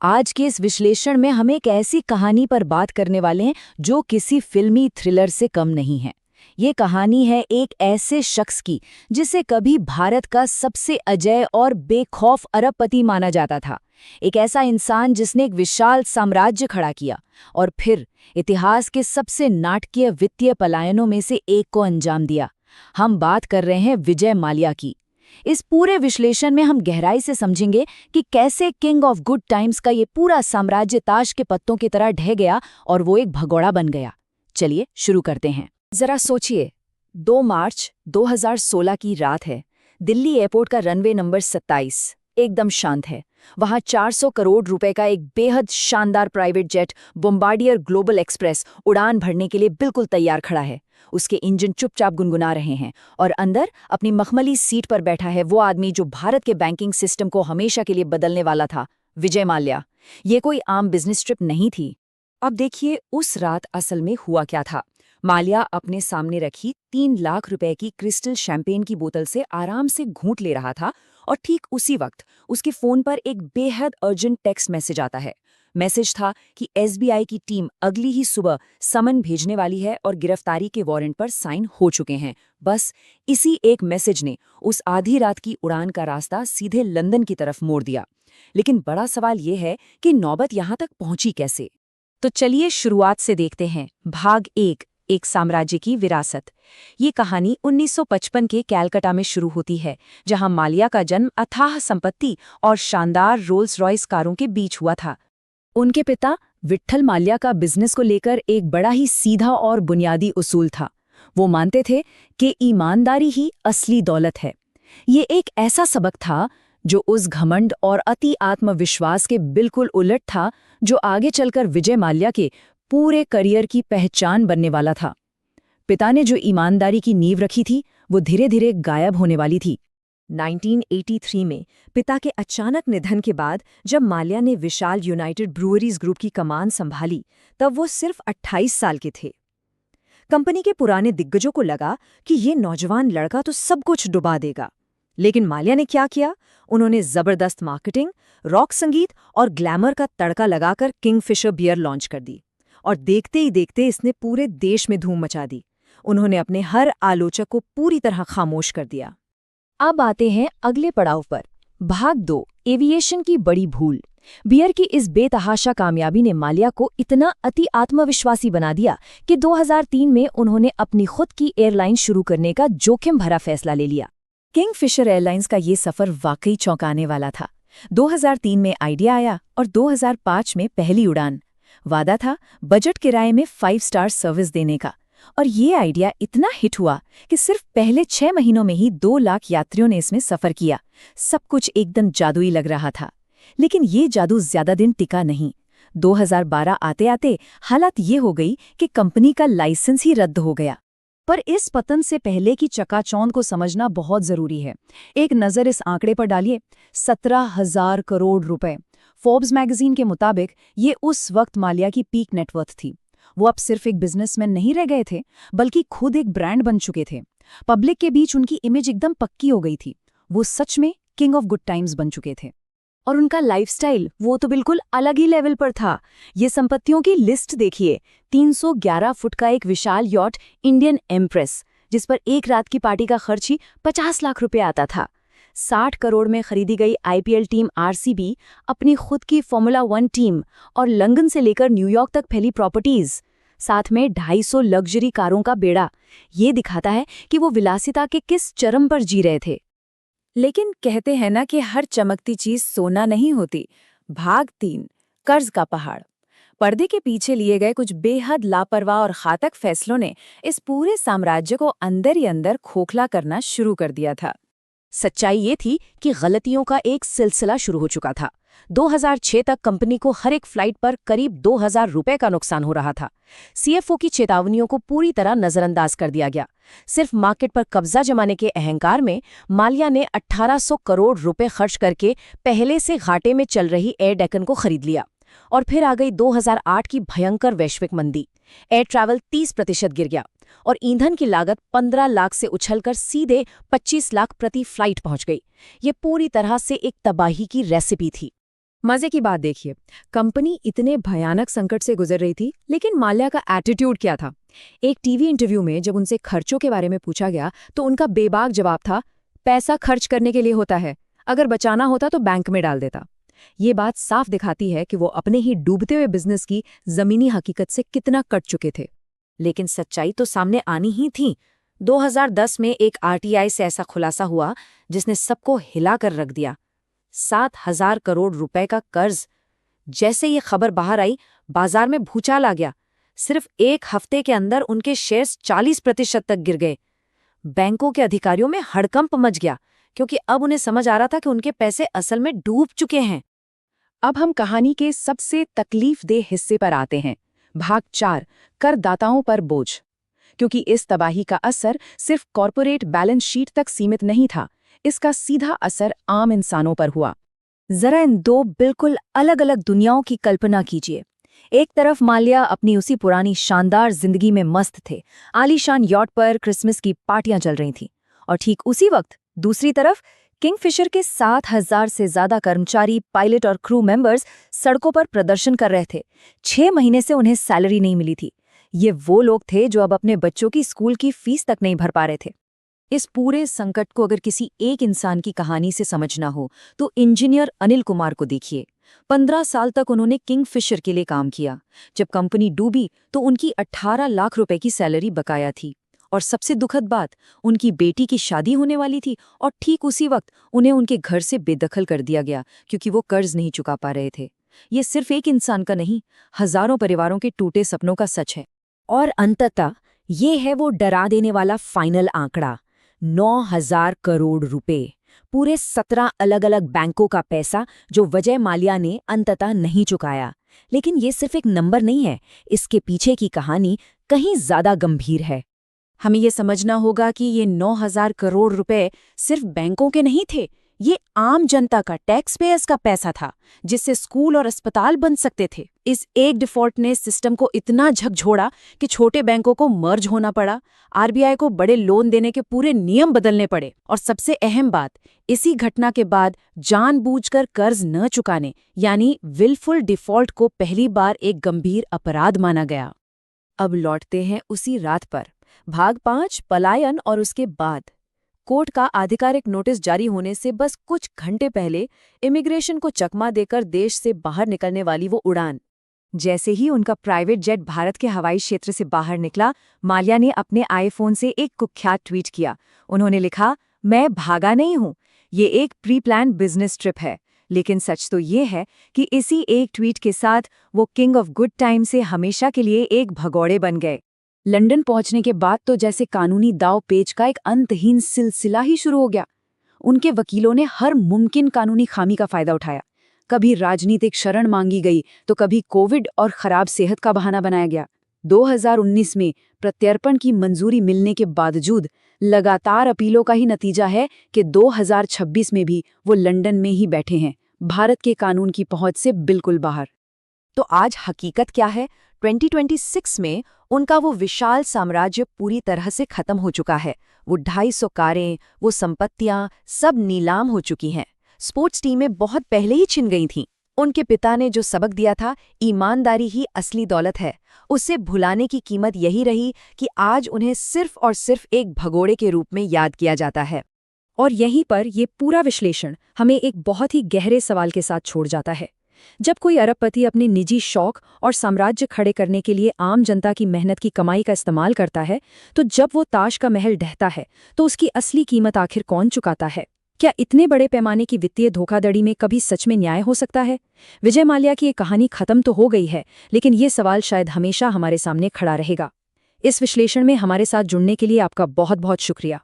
आज के इस विश्लेषण में हम एक ऐसी कहानी पर बात करने वाले हैं जो किसी फिल्मी थ्रिलर से कम नहीं है। ये कहानी है एक ऐसे शख्स की जिसे कभी भारत का सबसे अजेय और बेखौफ अरबपति माना जाता था। एक ऐसा इंसान जिसने एक विशाल साम्राज्य खड़ा किया और फिर इतिहास के सबसे नाटकीय वित्तीय पलायनों में से एक को अंजाम दिया। हम बात कर रहे हैं विजय माल्या की। इस पूरे विश्लेषण में हम गहराई से समझेंगे कि कैसे किंग ऑफ गुड टाइम्स का ये पूरा साम्राज्य ताश के पत्तों की तरह ढह गया और वो एक भगोड़ा बन गया। चलिए शुरू करते हैं। जरा सोचिए, 2 मार्च 2016 की रात है। दिल्ली एयरपोर्ट का रनवे नंबर 27 एकदम शांत है। वहां 400 करोड़ रुपए का एक बेहद शानदार private jet Bombardier global express उड़ान भरने के लिए बिल्कुल तैयार खड़ा है। उसके इंजन चुपचाप गुनगुना रहे हैं और अंदर अपनी मखमली सीट पर बैठा है वो आदमी जो भारत के बैंकिंग सिस्टम को हमेशा के लिए बदलने वाला था, विजय माल्या। ये कोई आम बिजनेस ट्रिप नहीं थी। अब देखिए उस रात असल में हुआ क्या था। माल्या अपने सामने रखी 3 लाख रुपए की क्रिस्टल शैंपेन की बोतल से आराम से घूंट ले रहा था और ठीक उसी वक्त उसके फोन पर एक बेहद अर्जेंट टेक्स्ट मैसेज आता है। मैसेज था कि एसबीआई की टीम अगली ही सुबह समन भेजने वाली है और गिरफ्तारी के वारंट पर साइन हो चुके हैं। बस इसी एक मैसेज ने उस आधी रात की उड़ान का रास्ता सीधे लंदन की तरफ मोड़ दिया। लेकिन बड़ा सवाल ये है कि नौबत यहां तक पहुंची कैसे। तो चलिए शुरुआत से देखते हैं। भाग 1, एक साम्राज्य की विरासत। ये कहानी 1955 के कैलकाटा में शुरू होती है, जहां माल्या का जन्म अथाह संपत्ति और शानदार रोल्स रॉयस कारों के बीच हुआ था। उनके पिता विट्ठल माल्या का बिजनेस को लेकर एक बड़ा ही सीधा और बुनियादी उसूल था। वो मानते थे कि ईमानदारी ही असली दौलत है। ये एक ऐसा सबक था जो उस घमंड और अति आत्मविश्वास के बिल्कुल उलट था जो आगे चलकर विजय माल्या के पूरे करियर की पहचान बनने वाला था। पिता ने जो ईमानदारी की नींव रखी थी वो धीरे धीरे गायब होने वाली थी। 1983 में पिता के अचानक निधन के बाद जब माल्या ने विशाल यूनाइटेड ब्रूअरीज ग्रुप की कमान संभाली, तब वो सिर्फ 28 साल के थे। कंपनी के पुराने दिग्गजों को लगा कि ये नौजवान लड़का तो सब कुछ डुबा देगा। लेकिन माल्या ने क्या किया? उन्होंने जबरदस्त मार्केटिंग, रॉक संगीत और ग्लैमर का तड़का लगाकर किंगफिशर बियर लॉन्च कर दी और देखते ही देखते इसने पूरे देश में धूम मचा दी। उन्होंने अपने हर आलोचक को पूरी तरह खामोश कर दिया। अब आते हैं अगले पड़ाव पर। भाग 2, एविएशन की बड़ी भूल। बियर की इस बेतहाशा कामयाबी ने माल्या को इतना अति आत्मविश्वासी बना दिया कि 2003 में उन्होंने अपनी खुद की एयरलाइन शुरू करने का जोखिम भरा फैसला ले लिया। किंगफिशर एयरलाइंस का ये सफर वाकई चौंकाने वाला था। 2003 में आइडिया आया और 2005 में पहली उड़ान। वादा था बजट किराए में 5 स्टार सर्विस देने का, और ये आइडिया इतना हिट हुआ कि सिर्फ पहले 6 महीनों में ही 2 लाख यात्रियों ने इसमें सफर किया। सब कुछ एकदम जादुई लग रहा था। लेकिन ये जादू ज्यादा दिन टिका नहीं। 2012 आते आते हालत ये हो गई कि कंपनी का लाइसेंस ही रद्द हो गया। पर इस पतन से पहले की चकाचौंध को समझना बहुत जरूरी है। एक नज़र इस आंकड़े पर डालिए, 17,000 करोड़ रुपए। फोर्ब्स मैगजीन के मुताबिक ये उस वक्त माल्या की पीक नेटवर्थ थी। वो अब सिर्फ एक बिजनेसमैन नहीं रह गए थे, बल्कि खुद एक ब्रांड बन चुके थे। पब्लिक के बीच उनकी इमेज एकदम पक्की हो गई थी। वो सच में किंग ऑफ गुड टाइम्स बन चुके थे। और उनका लाइफस्टाइल वो तो बिल्कुल अलग ही लेवल पर था। ये संपत्तियों की लिस्ट देखिए। 311 फुट का एक विशाल यॉट इंडियन एम्प्रेस, जिस पर एक रात की पार्टी का खर्च ही 50 लाख रुपए आता था। 60 करोड़ में खरीदी गई आईपीएल टीम आरसीबी, अपनी खुद की फॉर्मूला 1 टीम और लंदन से लेकर न्यूयॉर्क तक फैली प्रॉपर्टीज, साथ में 250 लग्जरी कारों का बेड़ा। ये दिखाता है कि वो विलासिता के किस चरम पर जी रहे थे। लेकिन कहते हैं ना कि हर चमकती चीज सोना नहीं होती। भाग 3, कर्ज का पहाड़। पर्दे के पीछे लिए गए कुछ बेहद लापरवाह और घातक फैसलों ने इस पूरे साम्राज्य को अंदर ही अंदर खोखला करना शुरू कर दिया था। सच्चाई ये थी कि गलतियों का एक सिलसिला शुरू हो चुका था। 2006 तक कंपनी को हर एक फ्लाइट पर करीब 2,000 रुपए का नुकसान हो रहा था। सीएफओ की चेतावनियों को पूरी तरह नजरअंदाज कर दिया गया। सिर्फ मार्केट पर कब्जा जमाने के अहंकार में माल्या ने 1800 करोड़ रुपए खर्च करके पहले से घाटे में चल रही एयर डेक्कन को खरीद लिया। और फिर आ गई 2008 की भयंकर वैश्विक मंदी। एयर ट्रैवल 30% गिर गया और ईंधन की लागत 15 लाख से उछलकर सीधे 25 लाख प्रति फ्लाइट पहुंच गई। ये पूरी तरह से एक तबाही की रेसिपी थी। मजे की बात देखिए, कंपनी इतने भयानक संकट से गुजर रही थी, लेकिन माल्या का एटीट्यूड क्या था? एक टीवी इंटरव्यू में जब उनसे खर्चों के बारे में पूछा गया, तो उनका बेबाक जवाब था, पैसा खर्च करने के लिए होता है, अगर बचाना होता तो बैंक में डाल देता। ये बात साफ दिखाती है कि वो अपने ही डूबते हुए बिजनेस की जमीनी हकीकत से कितना कट चुके थे। लेकिन सच्चाई तो सामने आनी ही थी। 2010 में एक आरटीआई से ऐसा खुलासा हुआ जिसने सबको हिला कर रख दिया। 7,000 करोड़ रुपए का कर्ज। जैसे ये खबर बाहर आई, बाजार में भूचाल आ गया। सिर्फ एक हफ्ते के अंदर उनके शेयर्स 40% तक गिर गए। बैंकों के अधिकारियों में हड़कंप मच गया, क्योंकि अब उन्हें समझ आ रहा था कि उनके पैसे असल में डूब चुके हैं। अब हम कहानी के सबसे तकलीफदेह हिस्से पर आते हैं, भाग 4, करदाताओं पर बोझ। क्योंकि इस तबाही का असर सिर्फ कॉर्पोरेट बैलेंस शीट तक सीमित नहीं था, इसका सीधा असर आम इंसानों पर हुआ। जरा इन दो बिल्कुल अलग अलग दुनियाओं की कल्पना कीजिए। एक तरफ माल्या अपनी उसी पुरानी शानदार जिंदगी में मस्त थे, आलीशान यॉट पर क्रिसमस की पार्टियां चल रही थीं। और ठीक उसी वक्त दूसरी तरफ किंगफिशर के 7,000 से ज्यादा कर्मचारी, पायलट और क्रू मेंबर्स सड़कों पर प्रदर्शन कर रहे थे। 6 महीने से उन्हें सैलरी नहीं मिली थी। ये वो लोग थे जो अब अपने बच्चों की स्कूल की फीस तक नहीं भर पा रहे थे। इस पूरे संकट को अगर किसी एक इंसान की कहानी से समझना हो तो इंजीनियर अनिल कुमार को देखिए। 15 साल तक उन्होंने किंगफिशर के लिए काम किया। जब कंपनी डूबी तो उनकी 18 लाख रुपए की सैलरी बकाया थी। और सबसे दुखद बात, उनकी बेटी की शादी होने वाली थी और ठीक उसी वक्त उन्हें उनके घर से बेदखल कर दिया गया, क्योंकि वो कर्ज नहीं चुका पा रहे थे। ये सिर्फ एक इंसान का नहीं, हजारों परिवारों के टूटे सपनों का सच है। और अंततः ये है वो डरा देने वाला फाइनल आंकड़ा, 9,000 करोड़ रुपए। पूरे 17 अलग अलग बैंकों का पैसा जो विजय माल्या ने अंततः नहीं चुकाया। लेकिन ये सिर्फ एक नंबर नहीं है, इसके पीछे की कहानी कहीं ज्यादा गंभीर है। हमें ये समझना होगा कि ये 9,000 करोड़ रुपए सिर्फ बैंकों के नहीं थे, ये आम जनता का, टैक्स पेयर्स का पैसा था, जिससे स्कूल और अस्पताल बन सकते थे। इस एक डिफॉल्ट ने सिस्टम को इतना झकझोड़ा कि छोटे बैंकों को मर्ज होना पड़ा, आरबीआई को बड़े लोन देने के पूरे नियम बदलने पड़े। और सबसे अहम बात, इसी घटना के बाद जानबूझकर कर्ज न चुकाने यानी विलफुल डिफॉल्ट को पहली बार एक गंभीर अपराध माना गया। अब लौटते हैं उसी रात पर, भाग 5, पलायन और उसके बाद। कोर्ट का आधिकारिक नोटिस जारी होने से बस कुछ घंटे पहले इमिग्रेशन को चकमा देकर देश से बाहर निकलने वाली वो उड़ान। जैसे ही उनका प्राइवेट जेट भारत के हवाई क्षेत्र से बाहर निकला, माल्या ने अपने आईफोन से एक कुख्यात ट्वीट किया। उन्होंने लिखा, मैं भागा नहीं हूं, ये एक प्री प्लान बिजनेस ट्रिप है। लेकिन सच तो ये है कि इसी एक ट्वीट के साथ वो किंग ऑफ गुड टाइम से हमेशा के लिए एक भगोड़े बन गए। लंदन पहुंचने के बाद तो जैसे कानूनी दाव पेच का एक अंतहीन सिलसिला ही शुरू हो गया। उनके वकीलों ने हर मुमकिन कानूनी खामी का फायदा उठाया। कभी राजनीतिक शरण मांगी गई तो कभी कोविड और खराब सेहत का बहाना बनाया गया। 2019 में प्रत्यर्पण की मंजूरी मिलने के बावजूद लगातार अपीलों का ही नतीजा है कि 2026 में भी वो लंदन में ही बैठे हैं, भारत के कानून की पहुंच से बिल्कुल बाहर। तो आज हकीकत क्या है? 2026 में उनका वो विशाल साम्राज्य पूरी तरह से खत्म हो चुका है। वो 250 कारें, वो संपत्तियां सब नीलाम हो चुकी हैं। स्पोर्ट्स टीमें बहुत पहले ही छिन गई थीं। उनके पिता ने जो सबक दिया था, ईमानदारी ही असली दौलत है, उसे भुलाने की कीमत यही रही कि आज उन्हें सिर्फ और सिर्फ एक भगोड़े के रूप में याद किया जाता है। और यहीं पर ये पूरा विश्लेषण हमें एक बहुत ही गहरे सवाल के साथ छोड़ जाता है। जब कोई अरबपति अपने निजी शौक और साम्राज्य खड़े करने के लिए आम जनता की मेहनत की कमाई का इस्तेमाल करता है, तो जब वो ताश का महल ढहता है तो उसकी असली कीमत आखिर कौन चुकाता है? क्या इतने बड़े पैमाने की वित्तीय धोखाधड़ी में कभी सच में न्याय हो सकता है? विजय माल्या की ये कहानी खत्म तो हो गई है, लेकिन ये सवाल शायद हमेशा हमारे सामने खड़ा रहेगा। इस विश्लेषण में हमारे साथ जुड़ने के लिए आपका बहुत बहुत शुक्रिया।